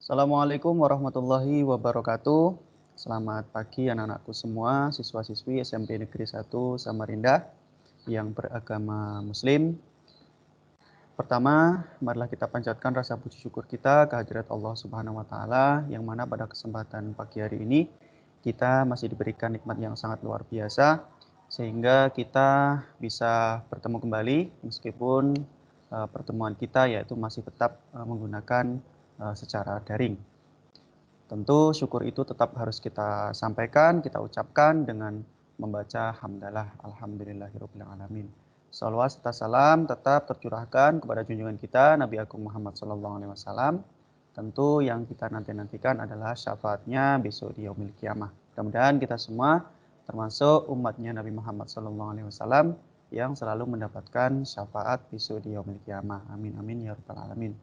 Assalamualaikum warahmatullahi wabarakatuh. Selamat pagi anak-anakku semua, siswa-siswi SMP Negeri 1 Samarinda yang beragama Muslim. Pertama, marilah kita panjatkan rasa puji syukur kita kehadirat Allah Subhanahu wa taala yang mana pada kesempatan pagi hari ini kita masih diberikan nikmat yang sangat luar biasa sehingga kita bisa bertemu kembali meskipun pertemuan kita yaitu masih tetap menggunakan secara daring. Tentu syukur itu tetap harus kita sampaikan, kita ucapkan dengan membaca hamdalah alhamdulillahirabbil alamin. Shalawat serta salam tetap tercurahkan kepada junjungan kita Nabi Agung Muhammad SAW. Tentu yang kita nantikan adalah syafaatnya besok di yaumil kiamah. Mudah-mudahan kita semua termasuk umatnya Nabi Muhammad SAW yang selalu mendapatkan syafaat besok di yaumil kiamah. Amin amin ya rabbal alamin.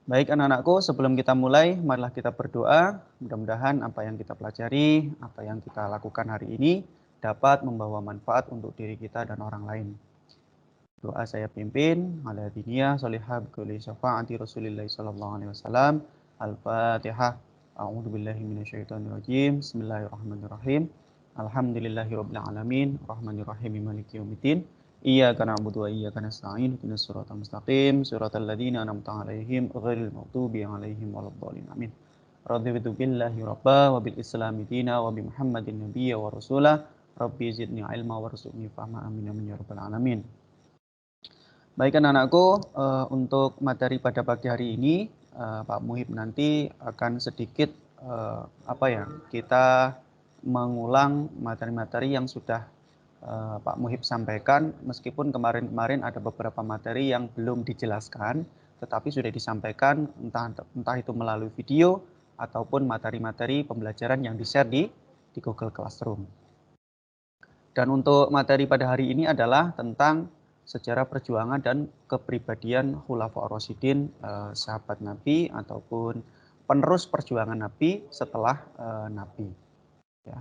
Baik anak-anakku, sebelum kita mulai, marilah kita berdoa. Mudah-mudahan apa yang kita pelajari, apa yang kita lakukan hari ini dapat membawa manfaat untuk diri kita dan orang lain. Doa saya pimpin, ala diniyah, salihah, bikuli syafa'ati Rasulillah sallallahu alaihi wasallam. Al-Fatihah. A'udzubillahi minasyaitonirrajim. Bismillahirrahmanirrahim. Alhamdulillahirabbil alamin, rahmanirrahim, maliki yaumiddin. Iyyaka na'budu wa iyyaka nasta'in, ihdinas siratal mustaqim, siratal ladzina an'amta 'alaihim ghairil maghdubi 'alaihim waladdallin. Amin. Raditu billahi rabba wa bil islami dina wa bi Muhammadin nabiyya wa rasulah. Rabbi zidni ilma warzuqni fahma. Amin amin ya rabbal alamin. Baik anak-anakku, untuk materi pada pagi hari ini Pak Muhib nanti akan sedikit kita mengulang materi-materi yang sudah Pak Muhib sampaikan, meskipun kemarin-kemarin ada beberapa materi yang belum dijelaskan, tetapi sudah disampaikan entah itu melalui video ataupun materi-materi pembelajaran yang di-share di Google Classroom. Dan untuk materi pada hari ini adalah tentang sejarah perjuangan dan kepribadian Khulafaur Rasyidin, sahabat Nabi ataupun penerus perjuangan Nabi setelah Nabi. Ya.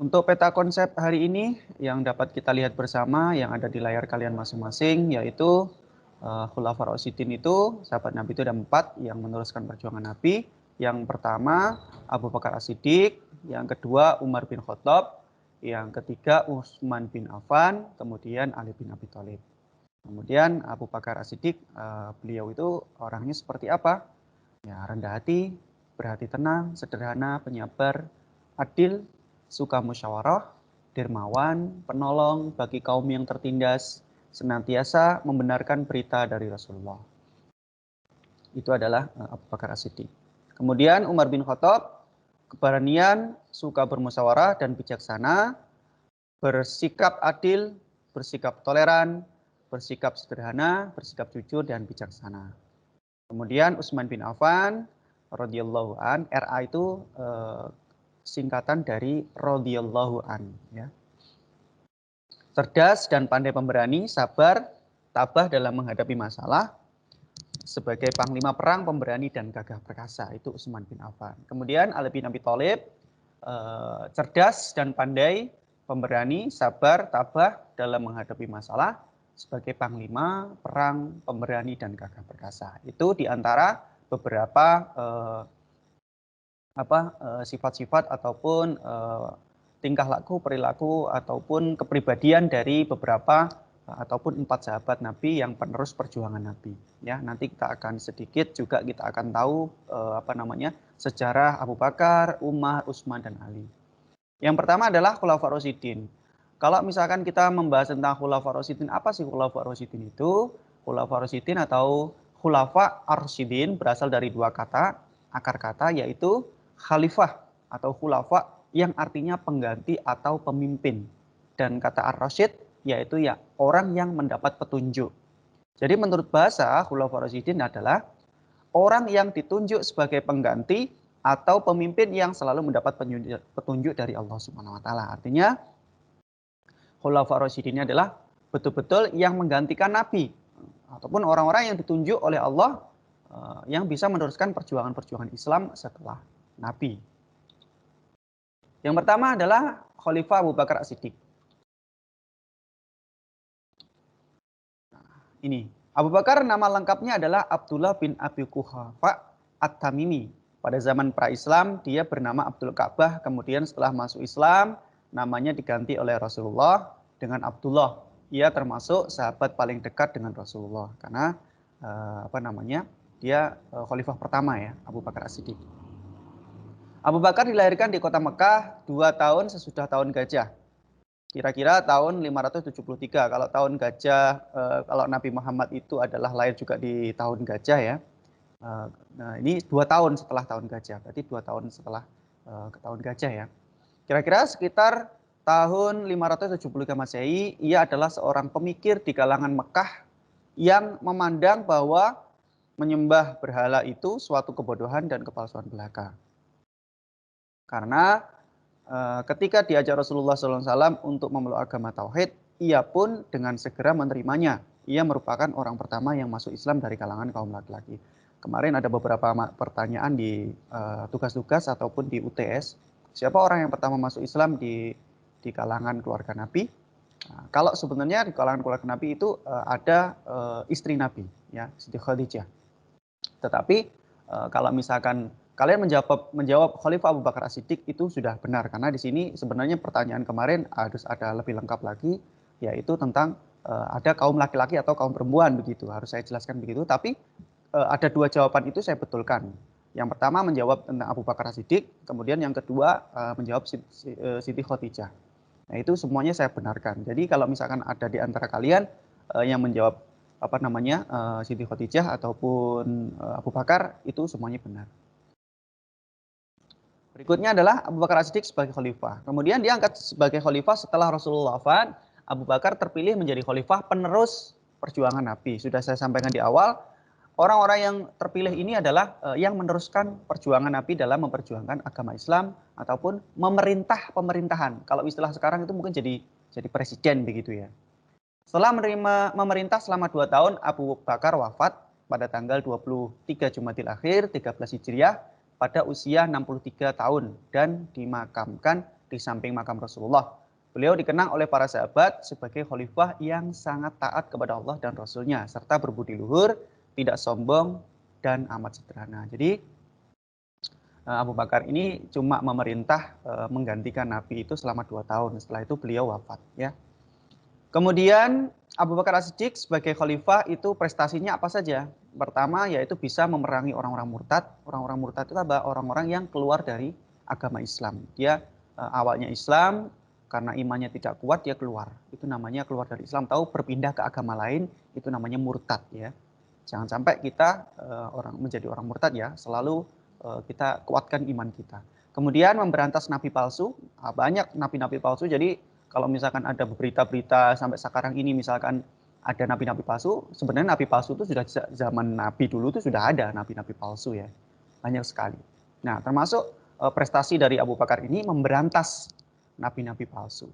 Untuk peta konsep hari ini yang dapat kita lihat bersama yang ada di layar kalian masing-masing, yaitu Khulafaur Rasyidin itu, sahabat Nabi itu ada 4 yang meneruskan perjuangan Nabi. Yang pertama Abu Bakar As-Siddiq, yang kedua Umar bin Khattab, yang ketiga Utsman bin Affan, kemudian Ali bin Abi Thalib. Kemudian Abu Bakar As-Siddiq, beliau itu orangnya seperti apa? Ya, rendah hati, berhati tenang, sederhana, penyabar, adil, suka musyawarah, dermawan, penolong bagi kaum yang tertindas, senantiasa membenarkan berita dari Rasulullah. Itu adalah Abu Bakar As-Siddiq. Kemudian Umar bin Khattab, keberanian, suka bermusyawarah dan bijaksana, bersikap adil, bersikap toleran, bersikap sederhana, bersikap jujur dan bijaksana. Kemudian Utsman bin Affan radhiyallahu an, RA itu singkatan dari radhiyallahu an, ya. Cerdas dan pandai pemberani, sabar, tabah dalam menghadapi masalah, sebagai panglima perang, pemberani dan gagah perkasa, itu Utsman bin Affan. Kemudian Ali bin Abi Thalib, cerdas dan pandai, pemberani, sabar, tabah dalam menghadapi masalah, sebagai panglima perang, pemberani dan gagah perkasa. Itu diantara beberapa sifat-sifat ataupun tingkah laku, perilaku ataupun kepribadian dari beberapa ataupun 4 sahabat Nabi yang penerus perjuangan Nabi. Ya, nanti kita akan sedikit juga kita akan tahu sejarah Abu Bakar, Umar, Utsman dan Ali. Yang pertama adalah Khulafaur Rasyidin. Kalau misalkan kita membahas tentang Khulafaur Rasyidin, apa sih Khulafaur Rasyidin itu? Khulafaur Rasyidin atau Khulafa Ar-Rasyidin berasal dari 2 kata, akar kata, yaitu khalifah atau khulafa yang artinya pengganti atau pemimpin. Dan kata Ar-Rasyid yaitu ya orang yang mendapat petunjuk. Jadi menurut bahasa, Khulafaur Rasyidin adalah orang yang ditunjuk sebagai pengganti atau pemimpin yang selalu mendapat petunjuk dari Allah Subhanahu wa taala. Artinya Khulafaur Rasyidin ini adalah betul-betul yang menggantikan Nabi ataupun orang-orang yang ditunjuk oleh Allah yang bisa meneruskan perjuangan-perjuangan Islam setelah Nabi. Yang pertama adalah Khalifah Abu Bakar As-Siddiq. Ini Abu Bakar nama lengkapnya adalah Abdullah bin Abi Quhafa At-Tamimi. Pada zaman pra-Islam dia bernama Abdul Ka'bah, kemudian setelah masuk Islam namanya diganti oleh Rasulullah dengan Abdullah. Ia termasuk sahabat paling dekat dengan Rasulullah karena dia khalifah pertama ya, Abu Bakar As-Siddiq. Abu Bakar dilahirkan di kota Mekah 2 tahun sesudah tahun gajah. Kira-kira tahun 573. Kalau tahun gajah, kalau Nabi Muhammad itu adalah lahir juga di tahun gajah ya. Nah ini 2 tahun setelah tahun gajah, berarti 2 tahun setelah ke tahun gajah ya. Kira-kira sekitar tahun 573 Masehi, ia adalah seorang pemikir di kalangan Mekah yang memandang bahwa menyembah berhala itu suatu kebodohan dan kepalsuan belaka. Karena ketika diajak Rasulullah SAW untuk memeluk agama Tauhid, ia pun dengan segera menerimanya. Ia merupakan orang pertama yang masuk Islam dari kalangan kaum laki-laki. Kemarin ada beberapa pertanyaan di tugas-tugas ataupun di UTS. Siapa orang yang pertama masuk Islam di kalangan keluarga Nabi? Nah, kalau sebenarnya di kalangan keluarga Nabi itu ada istri Nabi, ya, Siti Khadijah. Tetapi kalau misalkan kalian menjawab Khalifah Abu Bakar As-Siddiq itu sudah benar, karena di sini sebenarnya pertanyaan kemarin harus ada lebih lengkap lagi, yaitu tentang ada kaum laki-laki atau kaum perempuan begitu, harus saya jelaskan begitu. Tapi ada 2 jawaban itu saya betulkan. Yang pertama menjawab tentang Abu Bakar As-Siddiq, kemudian yang kedua menjawab Siti Khadijah. Nah itu semuanya saya benarkan. Jadi kalau misalkan ada di antara kalian yang menjawab Siti Khadijah ataupun Abu Bakar, itu semuanya benar. Berikutnya adalah Abu Bakar As-Siddiq sebagai khalifah. Kemudian diangkat sebagai khalifah setelah Rasulullah wafat. Abu Bakar terpilih menjadi khalifah penerus perjuangan Nabi. Sudah saya sampaikan di awal, orang-orang yang terpilih ini adalah yang meneruskan perjuangan Nabi dalam memperjuangkan agama Islam ataupun memerintah pemerintahan. Kalau istilah sekarang itu mungkin jadi presiden begitu ya. Setelah memerintah selama 2 tahun, Abu Bakar wafat pada tanggal 23 Jumadil Akhir 13 Hijriah pada usia 63 tahun dan dimakamkan di samping makam Rasulullah. Beliau dikenang oleh para sahabat sebagai khalifah yang sangat taat kepada Allah dan Rasulnya, serta berbudi luhur, tidak sombong, dan amat sederhana. Jadi Abu Bakar ini cuma memerintah menggantikan Nabi itu selama 2 tahun. Setelah itu beliau wafat ya. Kemudian Abu Bakar As-Siddiq sebagai khalifah itu prestasinya apa saja? Pertama yaitu bisa memerangi orang-orang murtad. Orang-orang murtad itu adalah orang-orang yang keluar dari agama Islam. Dia awalnya Islam, karena imannya tidak kuat dia keluar. Itu namanya keluar dari Islam, tahu berpindah ke agama lain, itu namanya murtad ya. Jangan sampai kita menjadi orang murtad ya, selalu kita kuatkan iman kita. Kemudian memberantas nabi palsu, banyak nabi-nabi palsu. Jadi kalau misalkan ada berita-berita sampai sekarang ini misalkan ada nabi-nabi palsu, sebenarnya nabi palsu itu sudah zaman Nabi dulu itu sudah ada nabi-nabi palsu ya, banyak sekali. Nah termasuk prestasi dari Abu Bakar ini memberantas nabi-nabi palsu.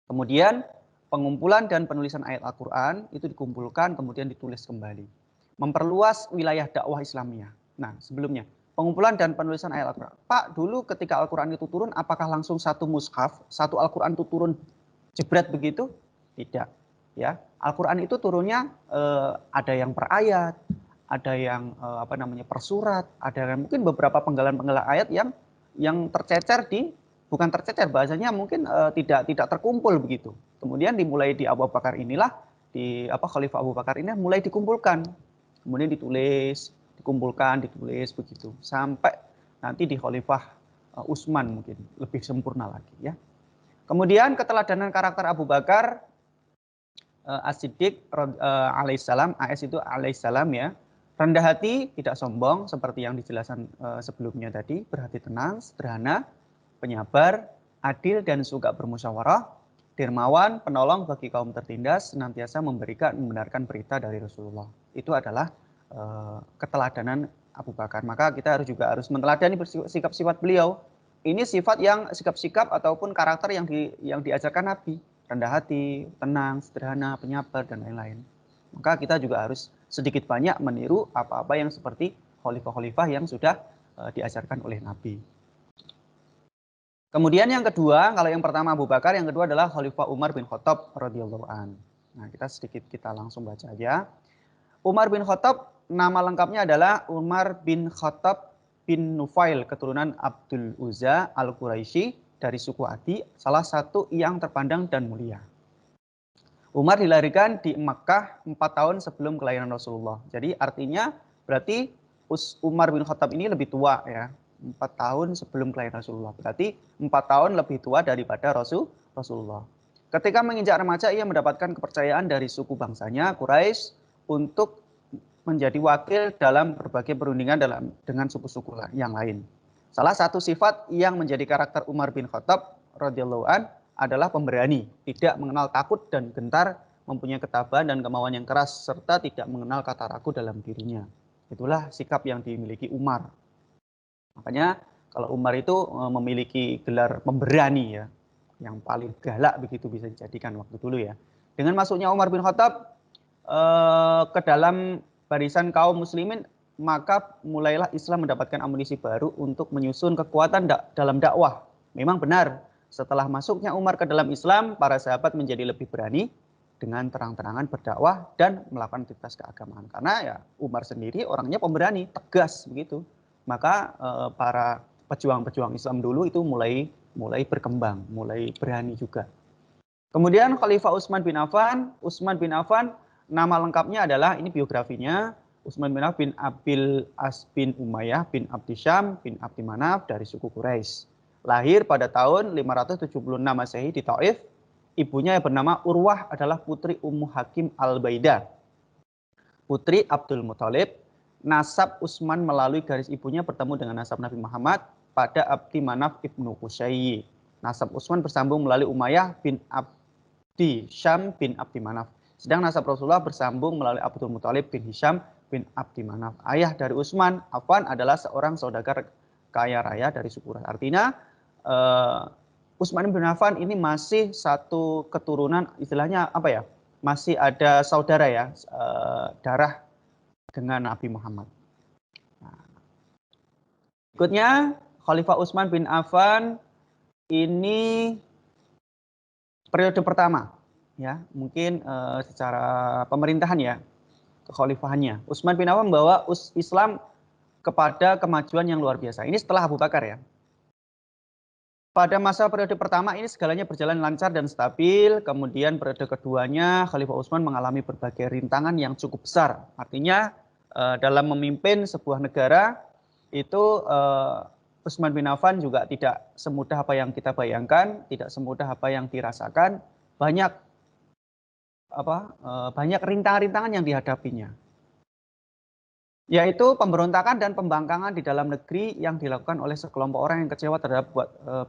Kemudian pengumpulan dan penulisan ayat Al-Quran itu dikumpulkan kemudian ditulis kembali. Memperluas wilayah dakwah Islamiyah. Nah sebelumnya pengumpulan dan penulisan ayat Al-Quran. Pak, dulu ketika Al-Quran itu turun, apakah langsung satu mushaf, satu Al-Quran itu turun jebret begitu? Tidak. Ya, Al-Quran itu turunnya ada yang per ayat, ada yang per surat, ada yang mungkin beberapa penggalan-penggalan ayat yang tercecer bukan tercecer, bahasanya mungkin tidak terkumpul begitu. Kemudian dimulai di Abu Bakar inilah, Khalifah Abu Bakar ini mulai dikumpulkan, kemudian dikumpulkan, ditulis begitu sampai nanti di Khalifah Utsman mungkin lebih sempurna lagi ya. Kemudian keteladanan karakter Abu Bakar As-Siddiq alaihissalam, AS itu alaihissalam ya, rendah hati, tidak sombong seperti yang dijelaskan sebelumnya tadi, berhati tenang, sederhana, penyabar, adil dan suka bermusyawarah, dermawan, penolong bagi kaum tertindas, senantiasa membenarkan berita dari Rasulullah. Itu adalah keteladanan Abu Bakar. Maka kita juga harus meneladani sikap-sifat beliau. Ini sifat yang sikap-sikap ataupun karakter yang diajarkan Nabi. Rendah hati, tenang, sederhana, penyabar, dan lain-lain. Maka kita juga harus sedikit banyak meniru apa-apa yang seperti khalifah-khalifah yang sudah diajarkan oleh Nabi. Kemudian yang kedua, kalau yang pertama Abu Bakar, yang kedua adalah Khalifah Umar bin Khattab radhiyallahu an. Nah, kita langsung baca aja. Umar bin Khattab, nama lengkapnya adalah Umar bin Khattab bin Nufail, keturunan Abdul Uzza al-Quraisy dari suku Adi, salah satu yang terpandang dan mulia. Umar dilahirkan di Makkah 4 tahun sebelum kelahiran Rasulullah. Jadi artinya berarti Umar bin Khattab ini lebih tua ya. 4 tahun sebelum kelahiran Rasulullah. Berarti 4 tahun lebih tua daripada Rasulullah. Ketika menginjak remaja, ia mendapatkan kepercayaan dari suku bangsanya Quraisy untuk menjadi wakil dalam berbagai perundingan dengan suku-suku yang lain. Salah satu sifat yang menjadi karakter Umar bin Khattab radhiyallahu an adalah pemberani, tidak mengenal takut dan gentar, mempunyai ketabahan dan kemauan yang keras, serta tidak mengenal kata ragu dalam dirinya. Itulah sikap yang dimiliki Umar. Makanya kalau Umar itu memiliki gelar pemberani ya, yang paling galak begitu bisa dijadikan waktu dulu ya. Dengan masuknya Umar bin Khattab ke dalam barisan kaum muslimin, maka mulailah Islam mendapatkan amunisi baru untuk menyusun kekuatan dalam dakwah. Memang benar, setelah masuknya Umar ke dalam Islam, para sahabat menjadi lebih berani dengan terang-terangan berdakwah dan melakukan aktivitas keagamaan. Karena ya Umar sendiri orangnya pemberani, tegas begitu. Maka para pejuang-pejuang Islam dulu itu mulai berkembang, mulai berani juga. Kemudian Khalifah Utsman bin Affan. Utsman bin Affan nama lengkapnya adalah, ini biografinya, Utsman bin Affan bin Abil As bin Umayyah bin Abdi Syam bin Abdi Manaf dari suku Quraisy. Lahir pada tahun 576 Masehi di Taif. Ibunya yang bernama Urwah adalah putri Ummu Hakim Al-Baidah, putri Abdul Muthalib. Nasab Utsman melalui garis ibunya bertemu dengan nasab Nabi Muhammad pada Abdi Manaf ibnu Qusayyi. Nasab Utsman bersambung melalui Umayyah bin Abdi Syam bin Abdi Manaf. Sedang nasab Rasulullah bersambung melalui Abdul Muthalib bin Hisham bin Abdi Manaf. Ayah dari Utsman, Affan, adalah seorang saudagar kaya raya dari suku Quraisy. Artinya Utsman bin Affan ini masih satu keturunan, istilahnya apa ya? Masih ada saudara ya, darah dengan Nabi Muhammad. Nah, berikutnya Khalifah Utsman bin Affan ini periode pertama ya, mungkin secara pemerintahan ya, kekhalifahannya. Utsman bin Affan membawa Islam kepada kemajuan yang luar biasa. Ini setelah Abu Bakar ya. Pada masa periode pertama ini segalanya berjalan lancar dan stabil. Kemudian periode keduanya Khalifah Utsman mengalami berbagai rintangan yang cukup besar. Artinya dalam memimpin sebuah negara itu Utsman bin Affan juga tidak semudah apa yang kita bayangkan, tidak semudah apa yang dirasakan. Banyak rintangan-rintangan yang dihadapinya. Yaitu pemberontakan dan pembangkangan di dalam negeri yang dilakukan oleh sekelompok orang yang kecewa terhadap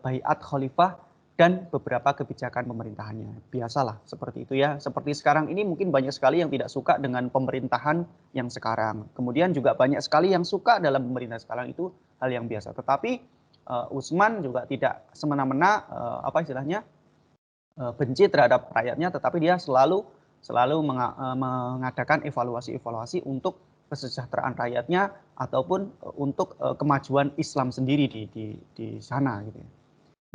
baiat khalifah dan beberapa kebijakan pemerintahannya. Biasalah seperti itu ya. Seperti sekarang ini mungkin banyak sekali yang tidak suka dengan pemerintahan yang sekarang. Kemudian juga banyak sekali yang suka dalam pemerintahan sekarang, itu hal yang biasa. Tetapi Utsman juga tidak semena-mena benci terhadap rakyatnya, tetapi dia selalu mengadakan evaluasi untuk kesejahteraan rakyatnya ataupun untuk kemajuan Islam sendiri di sana gitu ya,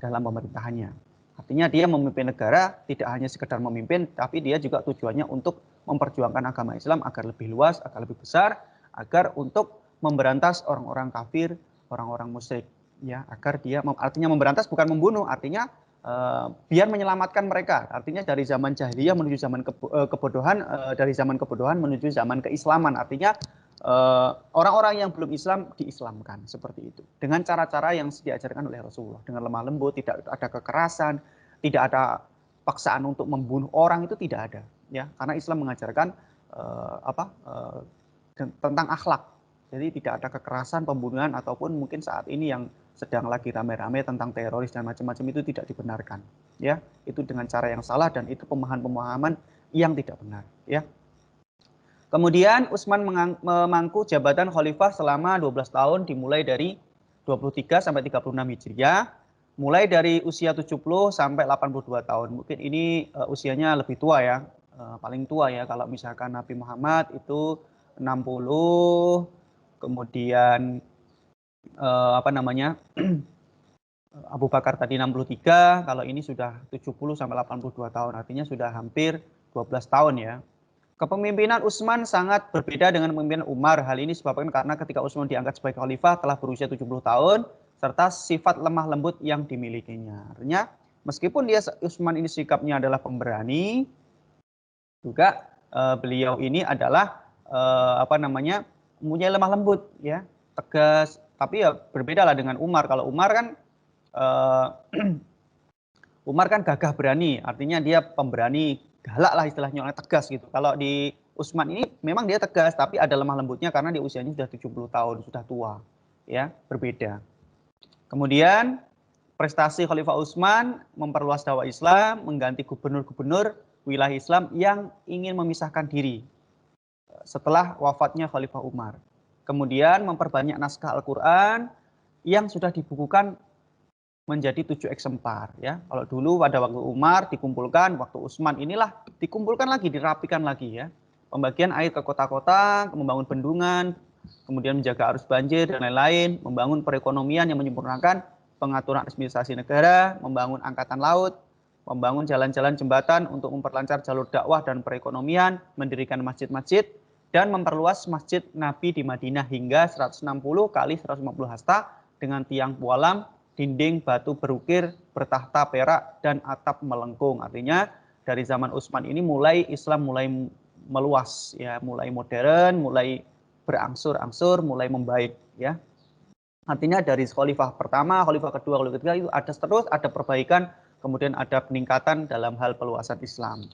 dalam pemerintahannya. Artinya dia memimpin negara tidak hanya sekedar memimpin, tapi dia juga tujuannya untuk memperjuangkan agama Islam agar lebih luas, agar lebih besar, agar untuk memberantas orang-orang kafir, orang-orang musyrik ya, agar dia artinya memberantas bukan membunuh, artinya biar menyelamatkan mereka. Artinya dari zaman jahiliyah menuju zaman kebodohan, dari zaman kebodohan menuju zaman keislaman. Artinya orang-orang yang belum Islam diislamkan, seperti itu. Dengan cara-cara yang diajarkan oleh Rasulullah, dengan lemah lembut, tidak ada kekerasan, tidak ada paksaan untuk membunuh orang, itu tidak ada, ya. Karena Islam mengajarkan tentang akhlak. Jadi tidak ada kekerasan, pembunuhan, ataupun mungkin saat ini yang sedang lagi rame-rame tentang teroris dan macam-macam, itu tidak dibenarkan. Ya, itu dengan cara yang salah dan itu pemahaman-pemahaman yang tidak benar. Ya. Kemudian Utsman memangku jabatan khalifah selama 12 tahun dimulai dari 23 sampai 36 Hijriah, mulai dari usia 70 sampai 82 tahun. Mungkin ini usianya lebih tua ya, paling tua ya. Kalau misalkan Nabi Muhammad itu 60, kemudian Abu Bakar tadi 63, kalau ini sudah 70 sampai 82 tahun, artinya sudah hampir 12 tahun ya. Kepemimpinan Utsman sangat berbeda dengan kepemimpinan Umar. Hal ini disebabkan karena ketika Utsman diangkat sebagai khalifah telah berusia 70 tahun serta sifat lemah lembut yang dimilikinya. Artinya meskipun Utsman ini sikapnya adalah pemberani, juga beliau ini adalah mempunyai lemah lembut ya, tegas. Tapi ya berbeda lah dengan Umar. Kalau Umar kan Umar kan gagah berani, artinya dia pemberani, galak lah istilahnya, orang tegas gitu. Kalau di Utsman ini memang dia tegas, tapi ada lemah lembutnya karena dia usianya sudah 70 tahun, sudah tua. Ya, berbeda. Kemudian prestasi Khalifah Utsman memperluas dakwah Islam, mengganti gubernur-gubernur wilayah Islam yang ingin memisahkan diri setelah wafatnya Khalifah Umar. Kemudian memperbanyak naskah Al-Quran yang sudah dibukukan menjadi 7 eksemplar ya. Kalau dulu pada waktu Umar dikumpulkan, waktu Utsman inilah dikumpulkan lagi, dirapikan lagi ya. Pembagian air ke kota-kota, membangun bendungan, kemudian menjaga arus banjir dan lain-lain, membangun perekonomian yang menyempurnakan pengaturan administrasi negara, membangun angkatan laut, membangun jalan-jalan jembatan untuk memperlancar jalur dakwah dan perekonomian, mendirikan masjid-masjid, dan memperluas masjid Nabi di Madinah hingga 160 kali 150 hasta dengan tiang pualam, dinding batu berukir, bertahta perak, dan atap melengkung. Artinya dari zaman Utsman ini Islam mulai meluas, ya, mulai modern, mulai berangsur-angsur, mulai membaik, ya. Artinya dari khalifah pertama, khalifah kedua, khalifah ketiga itu ada terus ada perbaikan, kemudian ada peningkatan dalam hal peluasan Islam.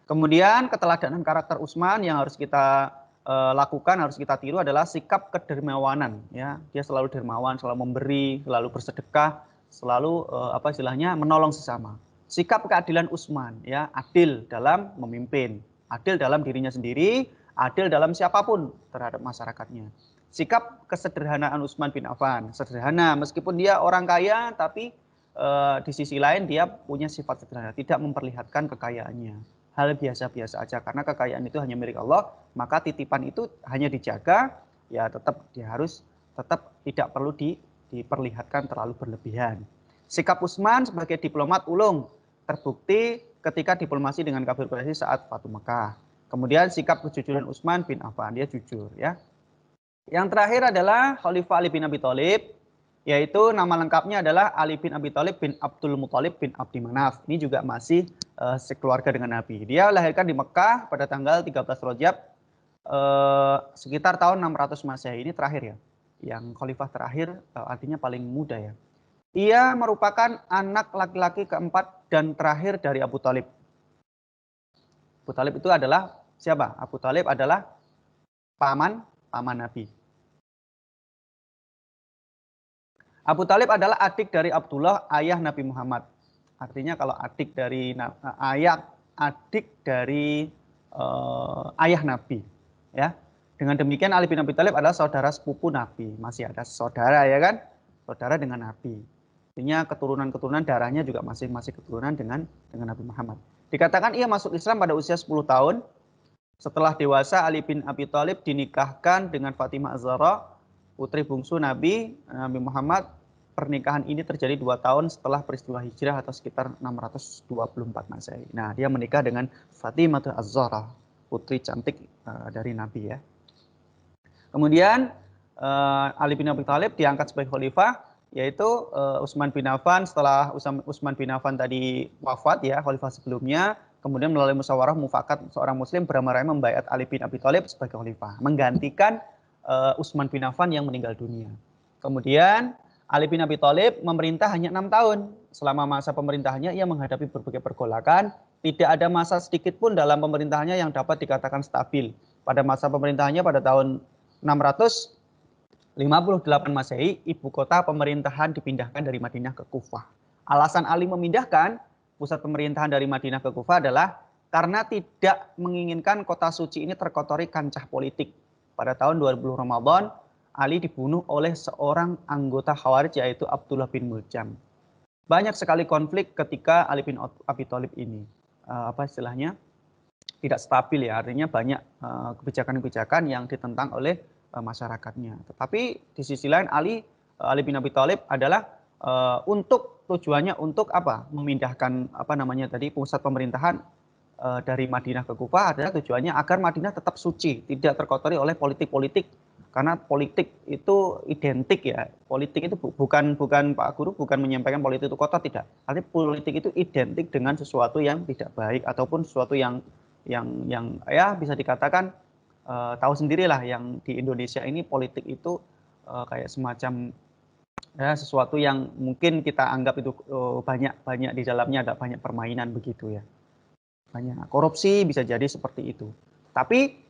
Kemudian keteladanan karakter Utsman yang harus kita lakukan, harus kita tiru adalah sikap kedermawanan ya. Dia selalu dermawan, selalu memberi, selalu bersedekah, selalu menolong sesama. Sikap keadilan Utsman ya, adil dalam memimpin, adil dalam dirinya sendiri, adil dalam siapapun terhadap masyarakatnya. Sikap kesederhanaan Utsman bin Affan, sederhana meskipun dia orang kaya tapi di sisi lain dia punya sifat sederhana, tidak memperlihatkan kekayaannya. Hal biasa-biasa aja karena kekayaan itu hanya milik Allah, maka titipan itu hanya dijaga, ya dia harus tetap tidak perlu diperlihatkan terlalu berlebihan. Sikap Utsman sebagai diplomat ulung terbukti ketika diplomasi dengan kafir Quraisy saat Fatu Mekah. Kemudian sikap kejujuran Utsman bin Affan, dia jujur ya. Yang terakhir adalah Khalifah Ali bin Abi Thalib, yaitu nama lengkapnya adalah Ali bin Abi Thalib bin Abdul Muthalib bin Abdi Manaf. Ini juga masih sekeluarga dengan Nabi. Dia lahirkan di Mekah pada tanggal 13 Rajab sekitar tahun 600 Masehi. Ini terakhir ya. Yang khalifah terakhir artinya paling muda ya. Ia merupakan anak laki-laki keempat dan terakhir dari Abu Thalib. Abu Thalib itu adalah siapa? Abu Thalib adalah paman Nabi. Abu Thalib adalah adik dari Abdullah, ayah Nabi Muhammad. Artinya kalau adik dari ayah Nabi, ya. Dengan demikian Ali bin Abi Thalib adalah saudara sepupu Nabi, masih ada saudara ya kan, saudara dengan Nabi. Artinya keturunan darahnya juga masih keturunan dengan Nabi Muhammad. Dikatakan ia masuk Islam pada usia 10 tahun. Setelah dewasa Ali bin Abi Thalib dinikahkan dengan Fatimah Az-Zahra, putri bungsu Nabi Muhammad. Pernikahan ini terjadi 2 tahun setelah peristiwa hijrah atau sekitar 624 Masehi. Nah, dia menikah dengan Fatimah Az-Zahra, putri cantik dari Nabi ya. Kemudian Ali bin Abi Thalib diangkat sebagai khalifah, yaitu Utsman bin Affan. Setelah Utsman bin Affan tadi wafat ya, khalifah sebelumnya, kemudian melalui musyawarah mufakat seorang muslim beramai-ramai membaiat Ali bin Abi Thalib sebagai khalifah, menggantikan Utsman bin Affan yang meninggal dunia. Kemudian Ali bin Abi Thalib memerintah hanya 6 tahun. Selama masa pemerintahannya ia menghadapi berbagai pergolakan. Tidak ada masa sedikit pun dalam pemerintahannya yang dapat dikatakan stabil. Pada masa pemerintahannya pada tahun 658 Masehi, ibu kota pemerintahan dipindahkan dari Madinah ke Kufah. Alasan Ali memindahkan pusat pemerintahan dari Madinah ke Kufah adalah karena tidak menginginkan kota suci ini terkotori kancah politik. Pada tahun 2000 Ramadan, Ali dibunuh oleh seorang anggota Khawarij yaitu Abdullah bin Muljam. Banyak sekali konflik ketika Ali bin Abi Thalib ini tidak stabil ya, artinya banyak kebijakan-kebijakan yang ditentang oleh masyarakatnya. Tetapi di sisi lain Ali bin Abi Thalib adalah tujuannya untuk memindahkan pusat pemerintahan dari Madinah ke Kufah adalah tujuannya agar Madinah tetap suci, tidak terkotori oleh politik-politik. Karena politik itu identik ya. Politik itu bukan Pak Guru bukan menyampaikan politik itu kotor, tidak. Tapi politik itu identik dengan sesuatu yang tidak baik ataupun sesuatu yang ya bisa dikatakan tahu sendirilah yang di Indonesia ini politik itu kayak semacam ya sesuatu yang mungkin kita anggap itu banyak di dalamnya ada banyak permainan begitu ya. Banyak korupsi bisa jadi seperti itu. Tapi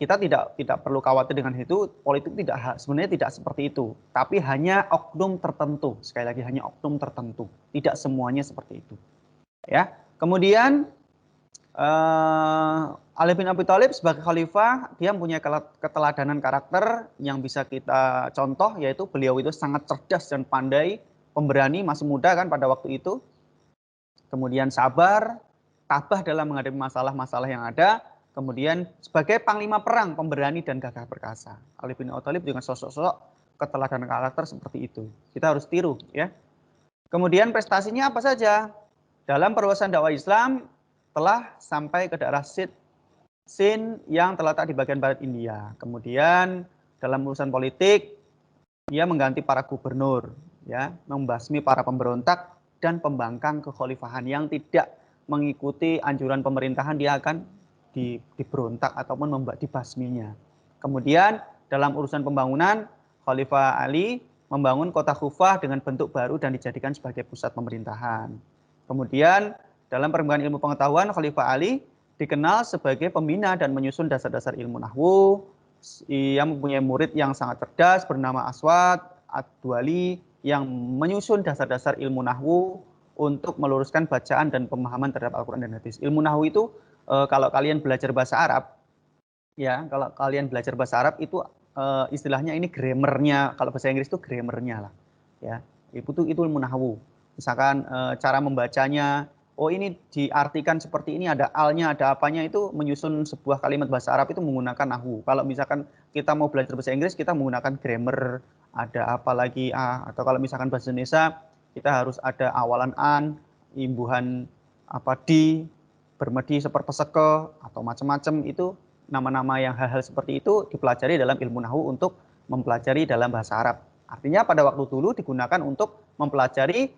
kita tidak perlu khawatir dengan itu. Politik sebenarnya tidak seperti itu. Tapi hanya oknum tertentu. Sekali lagi hanya oknum tertentu. Tidak semuanya seperti itu. Ya. Kemudian Ali bin Abi Thalib sebagai khalifah dia mempunyai keteladanan karakter yang bisa kita contoh, yaitu beliau itu sangat cerdas dan pandai, pemberani, masih muda kan pada waktu itu. Kemudian sabar, tabah dalam menghadapi masalah-masalah yang ada. Kemudian sebagai panglima perang, pemberani dan gagah perkasa. Ali bin Abi Thalib dengan sosok-sosok keteladanan karakter seperti itu. Kita harus tiru ya. Kemudian prestasinya apa saja? Dalam perluasan dakwah Islam telah sampai ke daerah Sind yang terletak di bagian barat India. Kemudian dalam urusan politik dia mengganti para gubernur, ya, membasmi para pemberontak dan pembangkang kekhalifahan yang tidak mengikuti anjuran pemerintahan, dia akan diberontak ataupun dibasminya. Kemudian dalam urusan pembangunan, Khalifah Ali membangun kota Kufah dengan bentuk baru dan dijadikan sebagai pusat pemerintahan. Kemudian dalam perkembangan ilmu pengetahuan, Khalifah Ali dikenal sebagai pembina dan menyusun dasar-dasar ilmu nahwu. Ia mempunyai murid yang sangat cerdas bernama Aswad Ad-Duali yang menyusun dasar-dasar ilmu nahwu untuk meluruskan bacaan dan pemahaman terhadap Al-Quran dan Hadis. Ilmu nahwu itu kalau kalian belajar bahasa Arab, ya kalau kalian belajar bahasa Arab itu istilahnya ini grammarnya, kalau bahasa Inggris itu grammarnya lah, ya itu ilmu nahwu. Misalkan cara membacanya, oh ini diartikan seperti ini, ada alnya, ada apanya, itu menyusun sebuah kalimat bahasa Arab itu menggunakan nahwu. Kalau misalkan kita mau belajar bahasa Inggris, kita menggunakan grammar, ada apa lagi atau kalau misalkan bahasa Indonesia kita harus ada awalan an, imbuhan apa di, bermedi seperpeseke atau macam-macam. Itu nama-nama yang hal-hal seperti itu dipelajari dalam ilmu nahwu untuk mempelajari dalam bahasa Arab. Artinya pada waktu dulu digunakan untuk mempelajari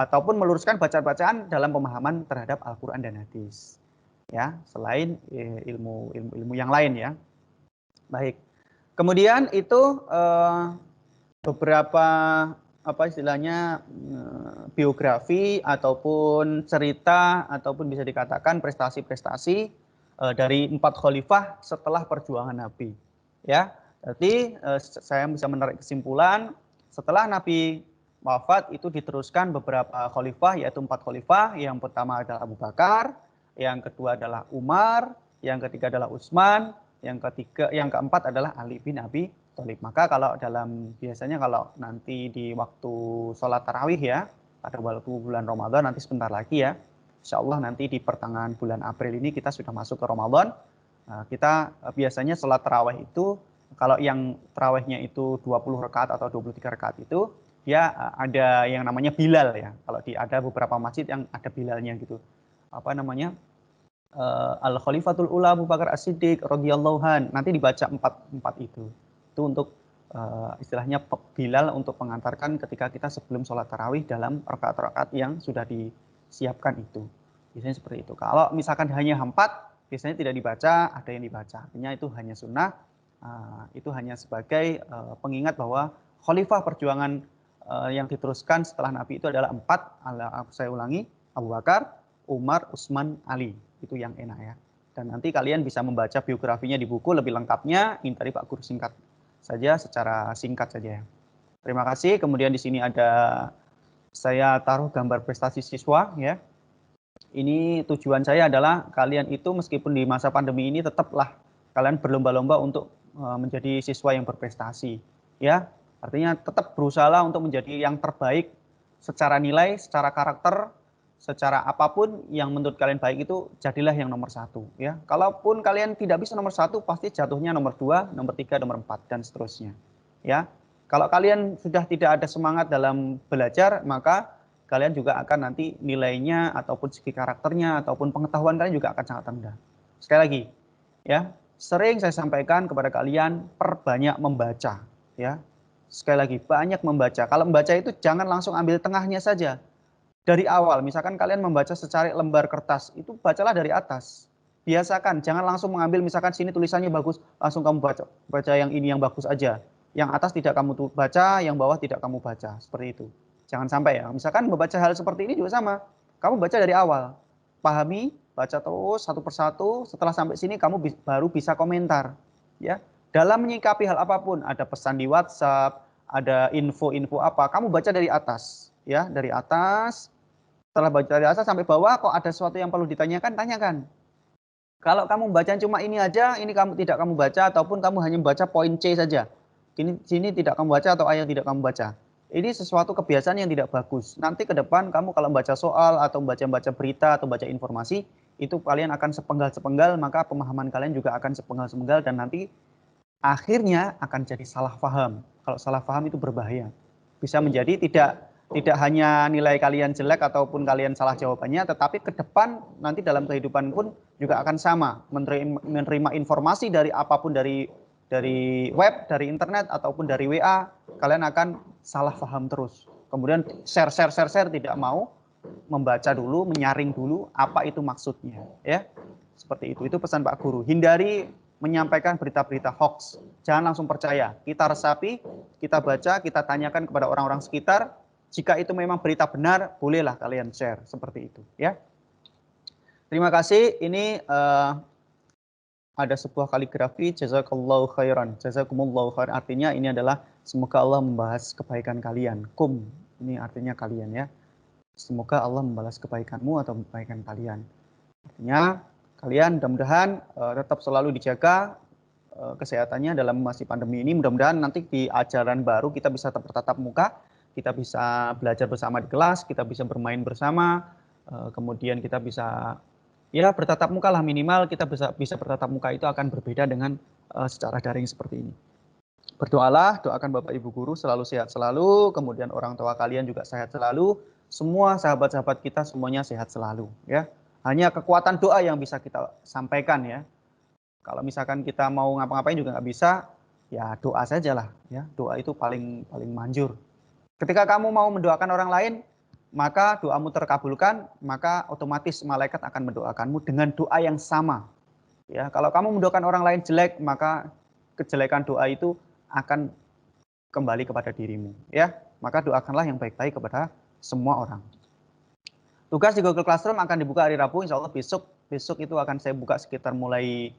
ataupun meluruskan bacaan-bacaan dalam pemahaman terhadap Al-Quran dan Hadis. Ya, selain ilmu yang lain ya. Baik. Kemudian itu beberapa apa istilahnya biografi ataupun cerita ataupun bisa dikatakan prestasi-prestasi dari 4 khalifah setelah perjuangan Nabi. Ya, jadi saya bisa menarik kesimpulan setelah Nabi wafat itu diteruskan beberapa khalifah, yaitu 4 khalifah. Yang pertama adalah Abu Bakar, yang kedua adalah Umar, yang ketiga adalah Utsman, yang keempat adalah Ali bin Abi Thalib. Maka kalau biasanya kalau nanti di waktu sholat tarawih ya, pada waktu bulan Ramadan nanti sebentar lagi ya, insya Allah nanti di pertengahan bulan April ini kita sudah masuk ke Ramadan. Kita biasanya sholat tarawih itu, kalau yang tarawihnya itu 20 rakaat atau 23 rakaat itu, dia ada yang namanya Bilal ya. Kalau ada beberapa masjid yang ada Bilalnya gitu. Apa namanya? Al-Khalifatul Ula Abu Bakar As-Siddiq radhiyallahu an. Nanti dibaca empat itu. Itu untuk istilahnya Bilal untuk mengantarkan ketika kita sebelum sholat tarawih dalam rakaat-rakaat yang sudah disiapkan itu. Biasanya seperti itu. Kalau misalkan hanya 4, biasanya tidak dibaca, ada yang dibaca. Artinya itu hanya sunnah, itu hanya sebagai pengingat bahwa khalifah perjuangan yang diteruskan setelah Nabi itu adalah 4. Saya ulangi, Abu Bakar, Umar, Utsman, Ali. Itu yang enak ya. Dan nanti kalian bisa membaca biografinya di buku lebih lengkapnya. Ini tadi Pak Guru singkat saja, secara singkat saja ya. Terima kasih. Kemudian di sini ada saya taruh gambar prestasi siswa ya. Ini tujuan saya adalah kalian itu meskipun di masa pandemi ini tetaplah kalian berlomba-lomba untuk menjadi siswa yang berprestasi ya. Artinya tetap berusaha untuk menjadi yang terbaik secara nilai, secara karakter, secara apapun yang menurut kalian baik itu jadilah yang nomor 1 ya. Kalaupun kalian tidak bisa nomor 1, pasti jatuhnya nomor 2, nomor 3, nomor 4 dan seterusnya ya. Kalau kalian sudah tidak ada semangat dalam belajar, maka kalian juga akan nanti nilainya ataupun segi karakternya ataupun pengetahuan kalian juga akan sangat rendah. Sekali lagi, ya, sering saya sampaikan kepada kalian perbanyak membaca, ya. Sekali lagi, banyak membaca. Kalau membaca itu jangan langsung ambil tengahnya saja. Dari awal, misalkan kalian membaca secari lembar kertas, itu bacalah dari atas. Biasakan, jangan langsung mengambil misalkan sini tulisannya bagus, langsung kamu baca yang ini yang bagus aja. Yang atas tidak kamu baca, yang bawah tidak kamu baca, seperti itu. Jangan sampai ya. Misalkan membaca hal seperti ini juga sama. Kamu baca dari awal. Pahami, baca terus satu persatu. Setelah sampai sini kamu baru bisa komentar. Ya. Dalam menyikapi hal apapun, ada pesan di WhatsApp, ada info-info apa, kamu baca dari atas. Ya, dari atas. Setelah baca dari atas sampai bawah, kok ada sesuatu yang perlu ditanyakan, tanyakan. Kalau kamu baca cuma ini aja, ini kamu tidak kamu baca, ataupun kamu hanya membaca poin C saja. Sini tidak kamu baca atau ayat tidak kamu baca. Ini sesuatu kebiasaan yang tidak bagus. Nanti ke depan kamu kalau membaca soal atau baca berita atau baca informasi, itu kalian akan sepenggal-sepenggal, maka pemahaman kalian juga akan sepenggal-sepenggal dan nanti akhirnya akan jadi salah paham. Kalau salah paham itu berbahaya. Bisa menjadi tidak hanya nilai kalian jelek ataupun kalian salah jawabannya, tetapi ke depan nanti dalam kehidupan pun juga akan sama. Menerima informasi dari apapun, dari web, dari internet, ataupun dari WA, kalian akan salah paham terus. Kemudian share, tidak mau membaca dulu, menyaring dulu apa itu maksudnya. Ya, seperti itu. Itu pesan Pak Guru. Hindari menyampaikan berita-berita hoax. Jangan langsung percaya. Kita resapi, kita baca, kita tanyakan kepada orang-orang sekitar. Jika itu memang berita benar, bolehlah kalian share. Seperti itu. Ya. Terima kasih. Ini ada sebuah kaligrafi, jazakallahu khairan. Jazakumullahu khairan. Artinya ini adalah semoga Allah membahas kebaikan kalian. Kum. Ini artinya kalian ya. Semoga Allah membalas kebaikanmu atau kebaikan kalian. Artinya kalian mudah-mudahan tetap selalu dijaga kesehatannya dalam masih pandemi ini. Mudah-mudahan nanti di ajaran baru kita bisa bertatap muka, kita bisa belajar bersama di kelas, kita bisa bermain bersama, kemudian kita bisa ya bertatap muka lah, minimal kita bisa bertatap muka itu akan berbeda dengan secara daring seperti ini. Berdoalah, doakan Bapak Ibu guru selalu sehat selalu, kemudian orang tua kalian juga sehat selalu, semua sahabat-sahabat kita semuanya sehat selalu ya. Hanya kekuatan doa yang bisa kita sampaikan ya. Kalau misalkan kita mau ngapa-ngapain juga nggak bisa, ya doa sajalah ya. Doa itu paling manjur. Ketika kamu mau mendoakan orang lain, maka doamu terkabulkan, maka otomatis malaikat akan mendoakanmu dengan doa yang sama. Ya, kalau kamu mendoakan orang lain jelek, maka kejelekan doa itu akan kembali kepada dirimu. Ya, maka doakanlah yang baik-baik kepada semua orang. Tugas di Google Classroom akan dibuka hari Rabu, insya Allah besok itu akan saya buka sekitar mulai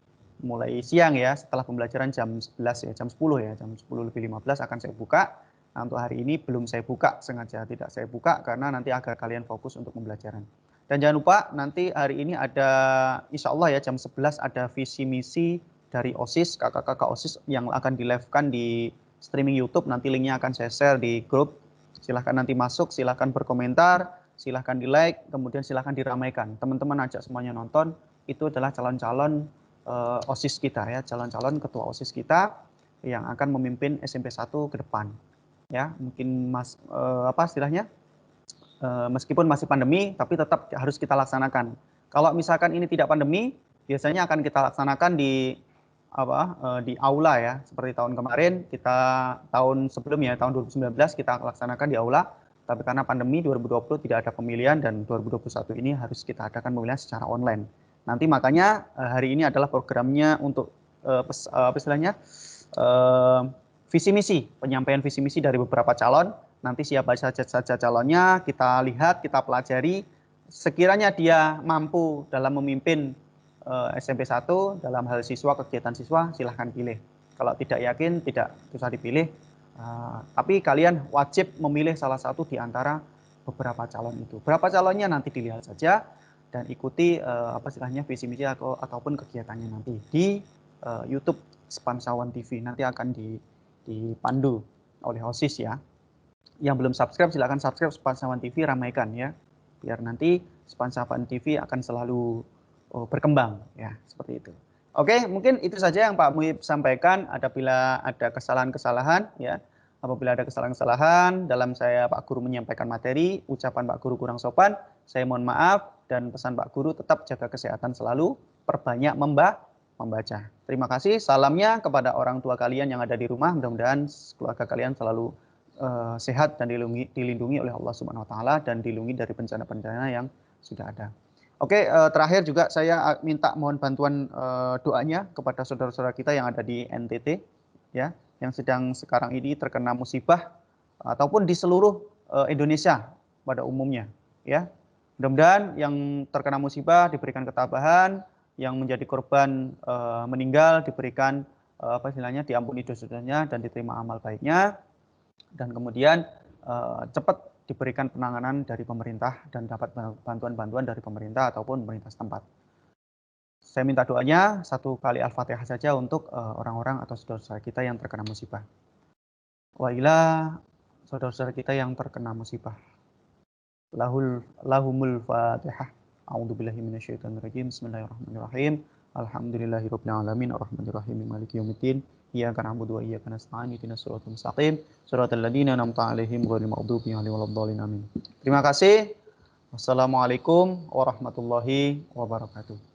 siang ya, setelah pembelajaran jam 11 ya, jam 10 ya, jam 10 lebih 15 akan saya buka. Nah, untuk hari ini belum saya buka, sengaja tidak saya buka karena nanti agar kalian fokus untuk pembelajaran. Dan jangan lupa nanti hari ini ada insya Allah ya jam 11 ada visi misi dari OSIS, kakak-kakak OSIS yang akan di-live-kan di streaming YouTube. Nanti linknya akan saya share di grup. Silahkan nanti masuk, silahkan berkomentar, silahkan di-like, kemudian silahkan diramaikan. Teman-teman ajak semuanya nonton, itu adalah calon-calon OSIS kita ya, calon-calon ketua OSIS kita yang akan memimpin SMP 1 ke depan. Ya, mungkin apa istilahnya? Meskipun masih pandemi, tapi tetap harus kita laksanakan. Kalau misalkan ini tidak pandemi, biasanya akan kita laksanakan di aula ya, seperti tahun kemarin, tahun sebelumnya, tahun 2019 kita laksanakan di aula, tapi karena pandemi 2020 tidak ada pemilihan dan 2021 ini harus kita adakan pemilihan secara online. Nanti makanya hari ini adalah programnya untuk visi misi, penyampaian visi misi dari beberapa calon. Nanti siapa saja calonnya, kita lihat, kita pelajari. Sekiranya dia mampu dalam memimpin SMP 1 dalam hal siswa, kegiatan siswa, silahkan pilih. Kalau tidak yakin, tidak usah dipilih. Tapi kalian wajib memilih salah satu di antara beberapa calon itu. Berapa calonnya nanti dilihat saja dan ikuti visi misi ataupun kegiatannya nanti di YouTube Sepansawan TV. Nanti akan dipandu oleh OSIS ya. Yang belum subscribe silahkan subscribe Sepansawan TV, ramaikan ya. Biar nanti Sepansawan TV akan selalu berkembang ya, seperti itu. Oke, mungkin itu saja yang Pak Muhib sampaikan. Apabila ada kesalahan-kesalahan ya, Apabila ada kesalahan-kesalahan dalam saya Pak Guru menyampaikan materi, ucapan Pak Guru kurang sopan, saya mohon maaf dan pesan Pak Guru tetap jaga kesehatan selalu, perbanyak membaca. Terima kasih. Salamnya kepada orang tua kalian yang ada di rumah. Mudah-mudahan keluarga kalian selalu sehat dan dilindungi oleh Allah Subhanahu wa taala dan dilindungi dari bencana-bencana yang sudah ada. Oke, terakhir juga saya minta mohon bantuan doanya kepada saudara-saudara kita yang ada di NTT ya, yang sedang sekarang ini terkena musibah ataupun di seluruh Indonesia pada umumnya ya. Mudah-mudahan yang terkena musibah diberikan ketabahan, yang menjadi korban meninggal diberikan apa istilahnya diampuni dosa-dosanya dan diterima amal baiknya, dan kemudian cepat diberikan penanganan dari pemerintah dan dapat bantuan-bantuan dari pemerintah ataupun pemerintah setempat. Saya minta doanya 1 kali Al-Fatihah saja untuk orang-orang atau saudara-saudara kita yang terkena musibah. Wa ila saudara-saudara kita yang terkena musibah. Lahumul Fatihah. A'udzubillahi minasyaitonirrajim. Bismillahirrahmanirrahim. Alhamdulillahirabbil alamin arrahmanirrahim maliki yaumiddin. Iyyaka na'budu wa iyyaka nasta'in ihdinas siratal mustaqim siratal ladzina an'amta 'alaihim ghairil maghdubi 'alaihim waladdallin amin. Terima kasih. Wassalamualaikum warahmatullahi wabarakatuh.